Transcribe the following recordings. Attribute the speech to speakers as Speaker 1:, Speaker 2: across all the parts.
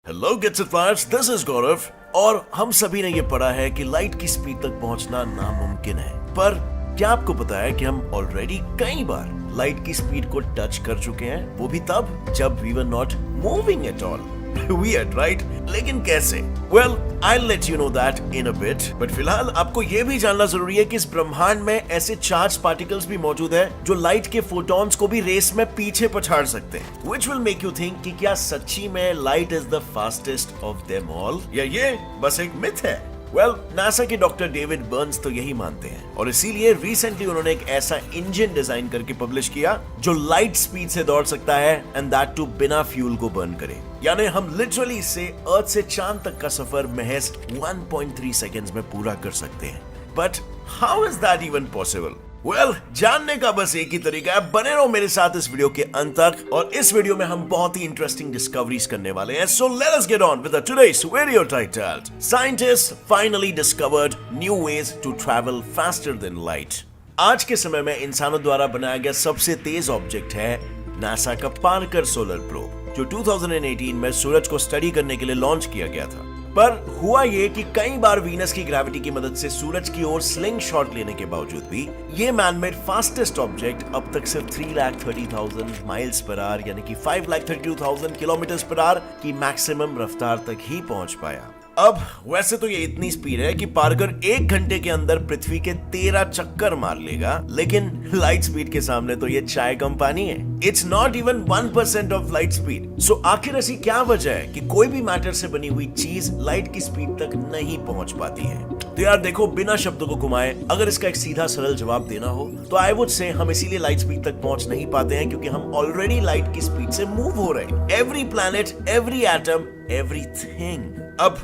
Speaker 1: Hello get set flyers, this is Gaurav. और हम सभी ने ये पढ़ा है कि लाइट की स्पीड तक पहुंचना नामुमकिन है, पर क्या आपको पता है कि हम ऑलरेडी कई बार लाइट की स्पीड को टच कर चुके हैं, वो भी तब जब we were not moving at all. Weird, right? लेकिन कैसे? Well, I'll let you know that in a bit. But फिलहाल आपको ये भी जानना जरूरी है कि इस ब्रह्मांड में ऐसे चार्ज पार्टिकल्स भी मौजूद हैं जो लाइट के फोटॉन्स को भी रेस में पीछे पछाड़ सकते हैं। Which will make you think कि क्या सच्ची में light is the fastest of them all, या ये बस एक मिथ है? वेल, नासा के डॉक्टर डेविड बर्न्स तो यही मानते हैं, और इसीलिए रिसेंटली उन्होंने एक ऐसा इंजन डिजाइन करके पब्लिश किया जो लाइट स्पीड से दौड़ सकता है, एंड दैट टू बिना फ्यूल को बर्न करे। यानी हम लिटरली इससे अर्थ से चांद तक का सफर महज 1.3 सेकेंड्स में पूरा कर सकते हैं। But how is that even possible? Well, जानने का बस एक ही तरीका है, बने रहो मेरे साथ इस वीडियो के अंत तक, और इस वीडियो में हम बहुत ही इंटरेस्टिंग डिस्कवरीज करने वाले हैं। So let us get on with today's video titled scientist finally discovered new ways to travel faster than light. आज के समय में इंसानों द्वारा बनाया गया सबसे तेज ऑब्जेक्ट है नासा का पार्कर सोलर प्रोब, जो 2018 में सूरज को स्टडी करने के लिए लॉन्च किया गया था। पर हुआ ये कि कई बार वीनस की ग्रेविटी की मदद से सूरज की ओर स्लिंग शॉट लेने के बावजूद भी ये मैनमेड फास्टेस्ट ऑब्जेक्ट अब तक सिर्फ 3,30,000 माइल्स पर आवर यानी कि 5,32,000 किलोमीटर पर आवर की मैक्सिमम रफ्तार तक ही पहुंच पाया। अब वैसे तो ये इतनी स्पीड है कि पार्कर 1 घंटे के अंदर पृथ्वी के 13 चक्कर मार लेगा, लेकिन लाइट स्पीड के सामने तो ये चाय कम पानी है। It's not even 1% of light speed. So आखिर ऐसी क्या वजह है कि कोई भी मैटर से बनी हुई चीज लाइट की स्पीड तक नहीं पहुंच पाती है? तो यार देखो, बिना शब्दों को घुमाए अगर इसका एक सीधा सरल जवाब देना हो तो आई वुड से हम इसीलिए लाइट स्पीड तक पहुंच नहीं पाते हैं क्योंकि हम ऑलरेडी लाइट की स्पीड से मूव हो रहे हैं। Every planet, every atom, everything. अब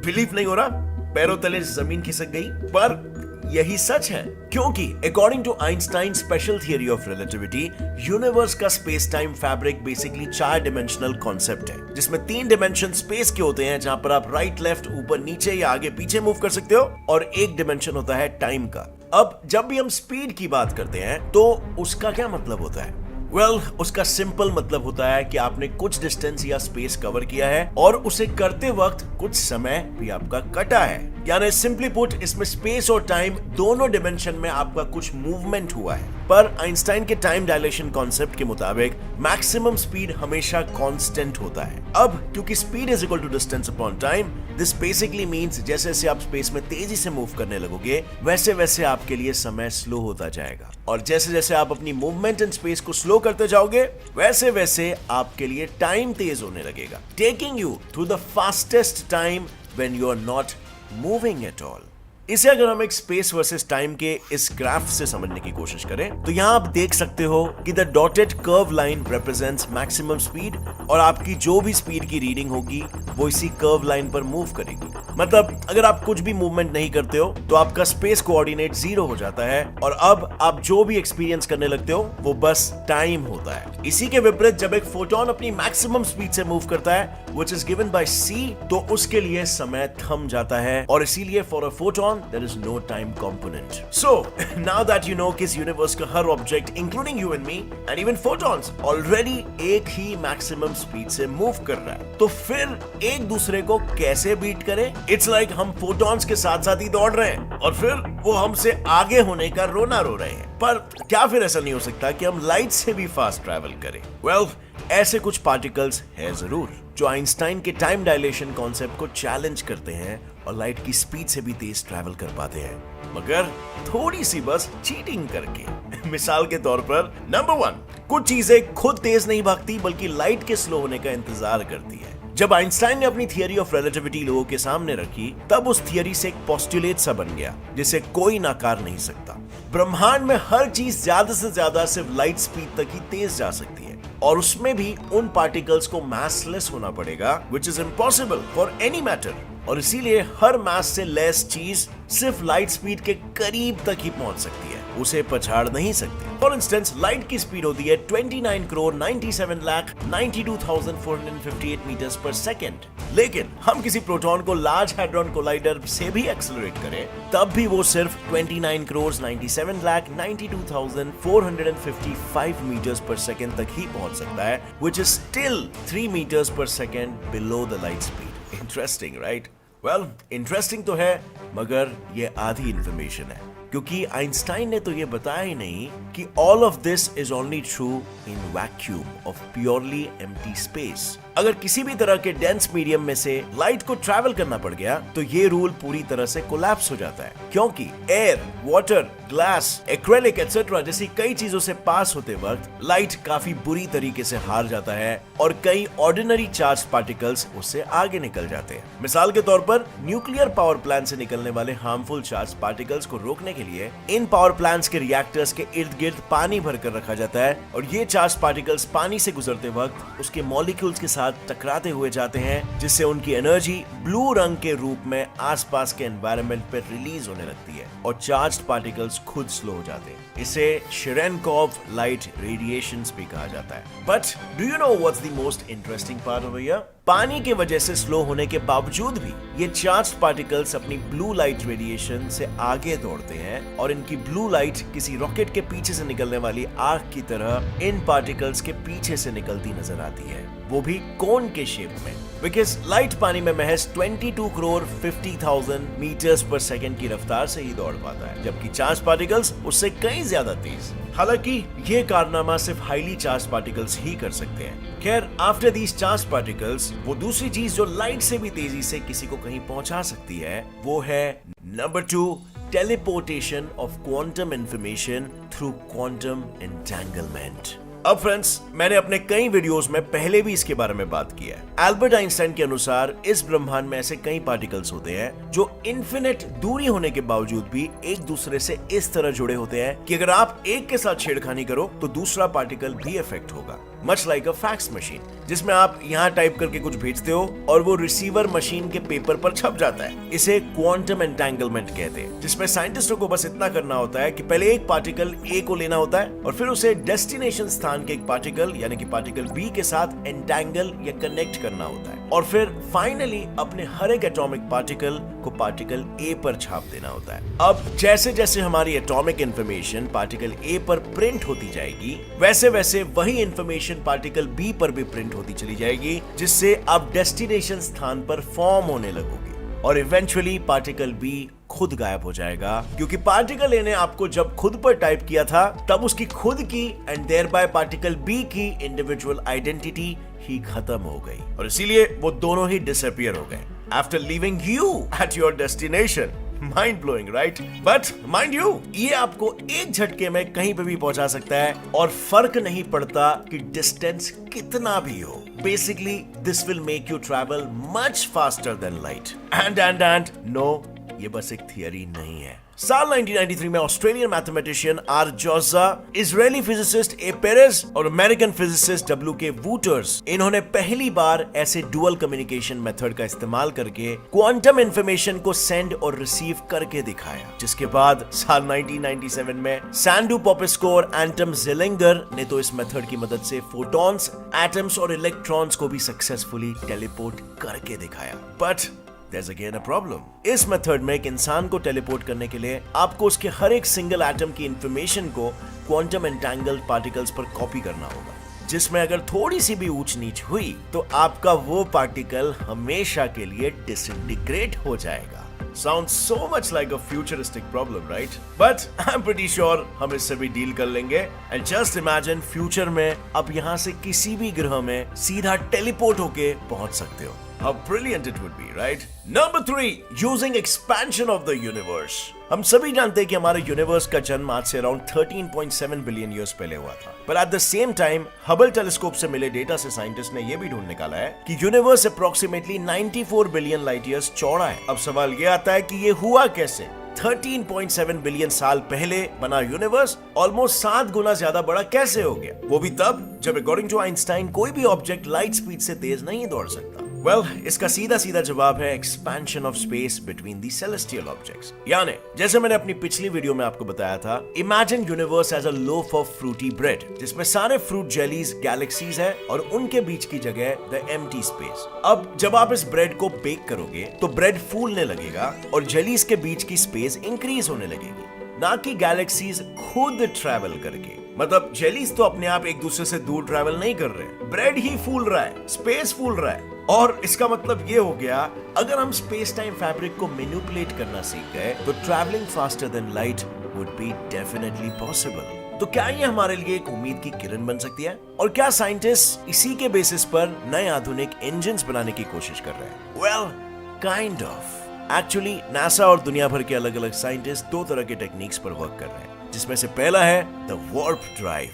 Speaker 1: बिलीव नहीं हो रहा? पैरों तले जमीन खिसक गई, पर यही सच है, क्योंकि according to Einstein special theory of relativity, universe का space time fabric basically 4 dimensional concept है, जिसमें 3 डिमेंशन स्पेस के होते हैं जहां पर आप राइट, लेफ्ट, ऊपर, नीचे या आगे पीछे मूव कर सकते हो, और एक डिमेंशन होता है टाइम का। अब जब भी हम स्पीड की बात करते हैं तो उसका क्या मतलब होता है? वेल, उसका सिंपल मतलब होता है कि आपने कुछ डिस्टेंस या स्पेस कवर किया है और उसे करते वक्त कुछ समय भी आपका कटा है। यानी सिंपली पुट, इसमें स्पेस और टाइम दोनों डिमेंशन में आपका कुछ मूवमेंट हुआ है। पर आइंस्टाइन के टाइम डायलेशन कॉन्सेप्ट के मुताबिक मैक्सिमम स्पीड हमेशा कांस्टेंट होता है। अब क्योंकि speed is equal to distance upon time, this basically means जैसे जैसे आप स्पेस में तेजी से मूव करने लगोगे वैसे वैसे आपके लिए समय स्लो होता जाएगा, और जैसे जैसे आप अपनी मूवमेंट इन स्पेस को स्लो करते जाओगे वैसे वैसे आपके लिए टाइम तेज होने लगेगा, taking you through the fastest time when you are not moving at all. इसे अगर हम एक स्पेस वर्सेस टाइम के इस ग्राफ से समझने की कोशिश करें तो यहां आप देख सकते हो कि the dotted curve line represents maximum speed, और आपकी जो भी स्पीड की रीडिंग होगी वो इसी कर्व लाइन पर मूव करेगी। मतलब अगर आप कुछ भी मूवमेंट नहीं करते हो तो आपका स्पेस कोऑर्डिनेट 0 हो जाता है, और अब आप जो भी एक्सपीरियंस करने लगते हो वो बस टाइम होता है। इसी के विपरीत जब एक फोटोन अपनी मैक्सिमम स्पीड से मूव करता है which is given by c, तो उसके लिए समय थम जाता है, और इसीलिए for a photon there is no time component. So now that you know कि इस यूनिवर्स का हर object including you and me and even photons already एक ही मैक्सिमम स्पीड से मूव कर रहा है, तो फिर एक दूसरे को कैसे बीट करें? It's like हम फोटॉन्स के साथ साथ ही दौड़ रहे हैं और फिर वो हमसे आगे होने का रोना रो रहे हैं। पर क्या फिर ऐसा नहीं हो सकता कि हम लाइट से भी फास्ट ट्रैवल करें? Well, ऐसे कुछ पार्टिकल्स है जरूर जो आइंस्टाइन के टाइम डायलेशन कॉन्सेप्ट को चैलेंज करते हैं और लाइट की स्पीड से भी तेज ट्रैवल कर पाते हैं, मगर थोड़ी सी बस चीटिंग करके। मिसाल के तौर पर, नंबर 1, कुछ चीजें खुद तेज नहीं भागती बल्कि लाइट के स्लो होने का इंतजार करती है। जब आइंस्टाइन ने अपनी थियरी ऑफ रिलेटिविटी लोगों के सामने रखी तब उस थियरी से एक पोस्टुलेट सा बन गया जिसे कोई नकार नहीं सकता। ब्रह्मांड में हर चीज ज्यादा से ज्यादा सिर्फ लाइट स्पीड तक ही तेज जा सकती है, और उसमें भी उन पार्टिकल्स को मासलेस होना पड़ेगा, which is impossible for any matter। और इसीलिए हर मास से लेस चीज सिर्फ लाइट स्पीड के करीब तक ही पहुंच सकती है, उसे पछाड़ नहीं सकती। फॉर इंस्टेंस, लाइट की स्पीड होती है 29,97,92,458 मीटर्स पर सेकेंड, लेकिन हम किसी प्रोटॉन को लार्ज हैड्रॉन कोलाइडर से भी एक्सेलरेट करें, तब भी वो सिर्फ 29,97,92,455 मीटर्स पर सेकेंड तक ही पहुंच सकता है, which is still 3 meters per second below the light speed. Interesting, right? Well, interesting तो है, मगर ये आधी इंफॉर्मेशन है, क्योंकि आइंस्टाइन ने तो ये बताया ही नहीं कि all of this is only true in vacuum of purely empty space. अगर किसी भी तरह के डेंस मीडियम में से लाइट को ट्रैवल करना पड़ गया तो ये रूल पूरी तरह से कोलैप्स हो जाता है, क्योंकि air, water, glass, acrylic etcetera जैसी कई चीजों से पास होते वक्त लाइट काफी बुरी तरीके से हार जाता है और कई ऑर्डिनरी चार्ज पार्टिकल्स उससे आगे निकल जाते हैं। मिसाल के तौर पर न्यूक्लियर पावर प्लांट से निकलने वाले हार्मफुल चार्ज पार्टिकल्स को रोकने के लिए इन पावर प्लांट्स के रिएक्टर्स के इर्द गिर्द पानी भरकर रखा जाता है और ये चार्ज पार्टिकल्स पानी से गुजरते वक्त उसके मॉलिक्यूल्स के साथ टकराते हुए जाते हैं, जिससे उनकी एनर्जी ब्लू रंग के रूप में आसपास के एनवायरनमेंट पर रिलीज होने लगती है और चार्ज्ड पार्टिकल्स खुद स्लो हो जाते हैं। इसे शेरेनकोव लाइट रेडिएशंस भी कहा जाता है। But do you know what's the most interesting part over here? पानी के वजह से स्लो होने के बावजूद भी ये चार्ज्ड पार्टिकल्स अपनी ब्लू लाइट रेडिएशन से आगे दौड़ते हैं और इनकी ब्लू लाइट किसी रॉकेट के पीछे से निकलने वाली आग की तरह इन पार्टिकल्स के पीछे से निकलती नजर आती है, वो भी कोन के शेप में। बिकॉज लाइट पानी में महज 22,50,00,000 मीटर्स पर सेकेंड की रफ्तार से ही दौड़ पाता है, जबकि चार्ज पार्टिकल्स उससे कई ज्यादा तेज। हालांकि ये कारनामा सिर्फ हाईली चार्ज पार्टिकल्स ही कर सकते हैं। खैर, आफ्टर दीज चार्ज पार्टिकल्स वो दूसरी चीज जो लाइट से भी तेजी से किसी को कहीं पहुंचा सकती है, वो है number 2, teleportation of quantum information through quantum entanglement. अब फ्रेंड्स, मैंने अपने कई वीडियोस में पहले भी इसके बारे में बात की है। एल्बर्ट आइंस्टाइन के अनुसार इस ब्रह्मांड में ऐसे कई पार्टिकल्स होते हैं जो इन्फिनिट दूरी होने के बावजूद भी एक दूसरे से इस तरह जुड़े होते हैं कि अगर आप एक के साथ छेड़खानी करो तो दूसरा पार्टिकल भी इफेक्ट होगा। मच लाइक अ फैक्स मशीन, जिसमें आप यहाँ टाइप करके कुछ भेजते हो और वो रिसीवर मशीन के पेपर पर छप जाता है। इसे क्वांटम एंटेंगलमेंट कहते हैं, जिसमें साइंटिस्टों को बस इतना करना होता है कि पहले एक पार्टिकल ए को लेना होता है और फिर उसे डेस्टिनेशन स्थान के एक पार्टिकल यानी कि पार्टिकल बी के साथ एंटेंगल या कनेक्ट करना होता है और फिर फाइनली अपने हर एक एटॉमिक पार्टिकल को पार्टिकल ए पर छाप देना होता है। अब जैसे जैसे हमारी एटॉमिक इंफॉर्मेशन पार्टिकल ए पर प्रिंट होती जाएगी, वैसे वैसे वही इंफॉर्मेशन पार्टिकल बी पर भी प्रिंट होती चली जाएगी, जिससे आप डेस्टिनेशन स्थान पर फॉर्म होने लगोगे और इवेंचुअली पार्टिकल बी खुद गायब हो जाएगा, क्योंकि पार्टिकल ए ने आपको जब खुद पर टाइप किया था तब उसकी खुद की and thereby particle B की इंडिविजुअल आइडेंटिटी ही खत्म हो गई और इसीलिए वो दोनों ही डिसअपीयर हो गए after leaving you at your destination. Mind blowing, right? But mind you, ये आपको एक झटके में कहीं पे भी पहुंचा सकता है और फर्क नहीं पड़ता कि डिस्टेंस कितना भी हो। Basically this will make you travel much faster than light. And no, ये बस एक थियरी नहीं है। साल 1993 में Australian mathematician R Jozsa, Israeli physicist A Peres और American physicist W K Wootters, इन्होंने पहली बार ऐसे डुअल कम्युनिकेशन मेथड का इस्तेमाल करके क्वांटम इंफॉर्मेशन को सेंड और रिसीव करके दिखाया, जिसके बाद साल 1997 में सैंडू पॉपेस्को और एंटम ज़िलिंगर ने तो इस मेथड की मदद से फोटॉन्स, एटम्स और इलेक्ट्रॉन्स को भी सक्सेसफुली टेलीपोर्ट करके दिखाया। But There's again a problem. इस मेथड में एक इंसान को टेलीपोर्ट करने के लिए आपको उसके हर एक सिंगल एटम की इंफॉर्मेशन को क्वांटम एंटेंगल्ड पार्टिकल्स पर कॉपी करना होगा, जिसमें अगर थोड़ी सी भी ऊंच नीच हुई तो आपका वो पार्टिकल हमेशा के लिए डिसइंटीग्रेट हो जाएगा। Sounds so much like a futuristic problem, right? But I'm pretty sure हम इससे भी डील कर लेंगे। And just imagine फ्यूचर में अब यहाँ से किसी भी ग्रह में सीधा टेलीपोर्ट होके पहुंच सकते हो। How brilliant it would be, right? Number 3, using expansion of the universe. हम सभी जानते हैं कि हमारे यूनिवर्स का जन्म आज से अराउंड 13.7 बिलियन ईयर्स पहले हुआ था। पर at the same time Hubble telescope से मिले डेटा से साइंटिस्ट ने यह भी ढूंढ निकाला है कि universe approximately 94 billion light years चौड़ा है। अब सवाल यह आता है कि ये हुआ कैसे? 13.7 बिलियन साल पहले बना यूनिवर्स ऑलमोस्ट 7 गुना ज्यादा बड़ा कैसे हो गया? वो भी तब जब अकॉर्डिंग टू आइंस्टाइन कोई भी ऑब्जेक्ट लाइट स्पीड से तेज नहीं दौड़ सकता। वेल, इसका सीधा सीधा जवाब है expansion of space between the celestial objects. यानी जैसे मैंने अपनी पिछली वीडियो में आपको बताया था, imagine universe as a loaf of fruity bread, जिसमें सारे फ्रूट जेलीज गैलेक्सीज है और उनके बीच की जगह द एम्प्टी स्पेस। अब जब आप इस ब्रेड को बेक करोगे तो ब्रेड फूलने लगेगा और जेलीज के बीच की स्पेस इंक्रीज होने लगेगी, ना कि गैलेक्सीज खुद ट्रैवल करके। मतलब जेलीज तो अपने आप एक दूसरे से दूर ट्रैवल नहीं कर रहे, ब्रेड ही फूल रहा है, स्पेस फूल रहा है। और इसका मतलब ये हो गया, अगर हम स्पेस टाइम फैब्रिक को मैनिपुलेट करना सीख गए तो travelling faster than light would be definitely possible. तो क्या ये हमारे लिए एक उम्मीद की किरण बन सकती है? और क्या साइंटिस्ट इसी के बेसिस पर नए आधुनिक इंजन्स बनाने की कोशिश कर रहे हैं? Well, kind of. Actually NASA और दुनिया भर के अलग अलग साइंटिस्ट दो तरह के टेक्निक्स पर वर्क कर रहे हैं, जिसमें से पहला है द वार्प ड्राइव।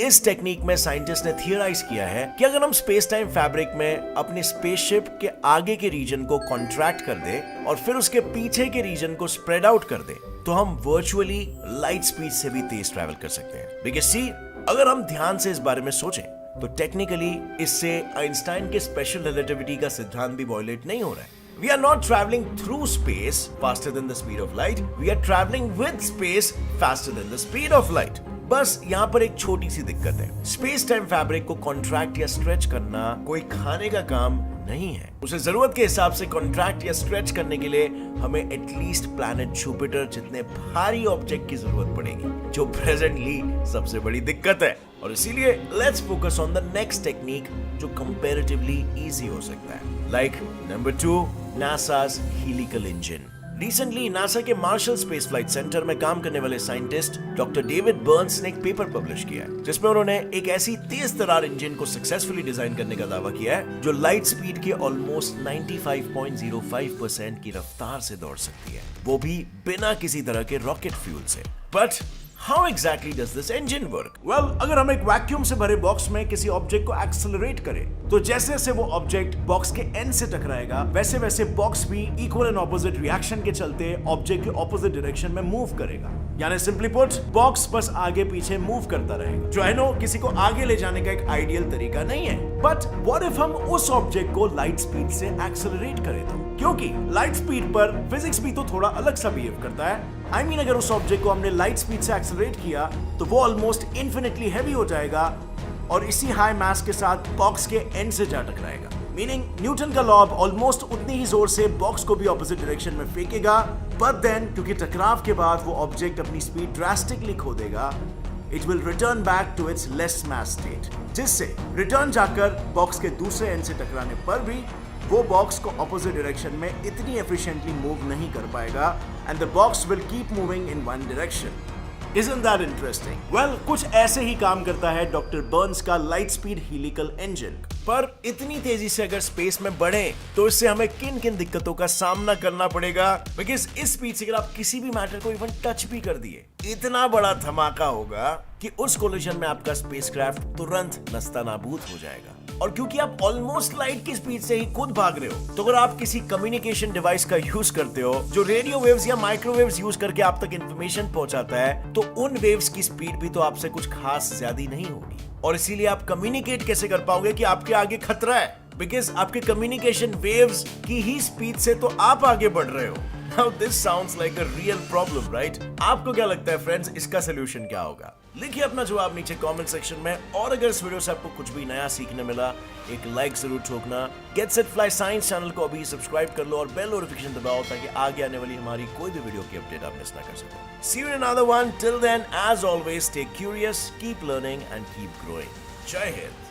Speaker 1: इस टेक्निक में साइंटिस्ट ने थियराइज किया है कि अगर हम स्पेस टाइम फैब्रिक में अपनी स्पेसशिप के आगे के रीजन को कॉन्ट्रैक्ट कर दे और फिर उसके पीछे के रीजन को स्प्रेड आउट कर दे, तो हम वर्चुअली लाइट स्पीड से भी तेज ट्रैवल कर सकते हैं। बिकॉज़ सी, अगर हम ध्यान से इस बारे में सोचें तो टेक्निकली इससे आइंस्टाइन के स्पेशल रिलेटिविटी का सिद्धांत भी वायलेट नहीं हो रहा है। We are not traveling through space faster than the speed of light. We are traveling with space faster than the speed of light. बस यहाँ पर एक छोटी सी दिक्कत है, स्पेस टाइम फैब्रिक को कॉन्ट्रैक्ट या स्ट्रेच करना कोई खाने का काम नहीं है। उसे जरूरत के हिसाब से कॉन्ट्रैक्ट या स्ट्रेच करने के लिए हमें एटलीस्ट प्लैनेट जुपिटर जितने भारी ऑब्जेक्ट की जरूरत पड़ेगी, जो प्रेजेंटली सबसे बड़ी दिक्कत है। और इसीलिए let's focus on the next technique जो कंपैरेटिवली इजी हो सकता है। Like number 2, NASA's helical engine. Recently NASA के मार्शल स्पेस फ्लाइट सेंटर में काम करने वाले साइंटिस्ट डॉक्टर डेविड बर्न्स ने एक पेपर पब्लिश किया है, जिसमें उन्होंने एक ऐसी तेज तरार इंजन को सक्सेसफुली डिजाइन करने का दावा किया है जो लाइट स्पीड के ऑलमोस्ट 95.05% की रफ्तार से दौड़ सकती है, वो भी बिना किसी तरह के रॉकेट फ्यूल से। But How exactly does this engine work? Well, अगर हम एक वैक्यूम से भरे बॉक्स में किसी ऑब्जेक्ट को एक्सेलरेट करें, तो जैसे जैसे वो ऑब्जेक्ट बॉक्स के एंड से टकराएगा, वैसे वैसे बॉक्स भी इक्वल एंड ऑपोजिट रिएक्शन के चलते ऑब्जेक्ट के ऑपोजिट डायरेक्शन में मूव करेगा। यानी सिंपली पुट, बॉक्स बस आगे पीछे मूव करता रहेगा, जो है नो किसी को आगे ले जाने का एक आइडियल तरीका नहीं है। बट व्हाट इफ हम उस ऑब्जेक्ट को लाइट स्पीड से एक्सेलरेट करें तो? क्योंकि लाइट स्पीड पर फिजिक्स भी तो थोड़ा अलग सा बिहेव करता है। I mean, अगर उस ऑब्जेक्ट को हमने लाइट स्पीड से एक्सेलरेट किया तो वो ऑलमोस्ट इन्फिनिटली हैवी हो जाएगा और इसी हाई मास के साथ बॉक्स के एंड से जा टकराएगा। मीनिंग न्यूटन का लॉ ऑलमोस्ट उतनी ही जोर से बॉक्स को भी ऑपोजिट डायरेक्शन में फेंकेगा, बट देन क्योंकि टकराव के बाद वो ऑब्जेक्ट अपनी स्पीड ड्रास्टिकली खो देगा, it will return back to its less mass state, जिससे रिटर्न जाकर बॉक्स के दूसरे एंड से टकराने पर भी वो बॉक्स को ऑपोजिट डायरेक्शन में इतनी एफिशिएंटली मूव नहीं कर पाएगा and the box will keep moving in one direction. Isn't that interesting? Well, कुछ ऐसे ही काम करता है डॉक्टर बर्न्स का लाइट स्पीड हेलिकल इंजन। पर इतनी तेजी से अगर स्पेस में बढ़े तो इससे हमें किन किन दिक्कतों का सामना करना पड़ेगा? बिकॉज इस स्पीड से अगर आप किसी भी मैटर को इवन टच भी कर दिए, इतना बड़ा धमाका होगा कि उस कोलिजन में आपका स्पेसक्राफ्ट तुरंत नस्तानाबूद हो जाएगा। और क्योंकि आप ऑलमोस्ट लाइट की स्पीड से ही खुद भाग रहे हो, तो अगर आप किसी कम्युनिकेशन डिवाइस का यूज करते हो जो रेडियो वेव्स या माइक्रोवेव्स यूज करके आप तक इंफॉर्मेशन पहुंचाता है, तो उन वेव्स की स्पीड भी तो आपसे कुछ खास ज्यादा नहीं होगी। और इसीलिए आप कम्युनिकेट कैसे कर पाओगे कि आपके आगे खतरा है? बिकॉज आपके कम्युनिकेशन वेव्स की ही स्पीड से तो आप आगे बढ़ रहे हो। Now this sounds like a real problem, right? आपको क्या लगता है फ्रेंड्स, इसका सोल्यूशन क्या होगा? लिखिए अपना जवाब नीचे कमेंट सेक्शन में। और अगर इस वीडियो से आपको कुछ भी नया सीखने मिला, एक लाइक जरूर ठोकना। Get set fly science channel को अभी सब्सक्राइब कर लो और बेल नोटिफिकेशन दबाओ ताकि आगे आने वाली हमारी कोई भी वीडियो की अपडेट आप मिस ना कर सको। See you in another one. Till then, as always, stay curious, keep learning and keep growing. जय हिंद।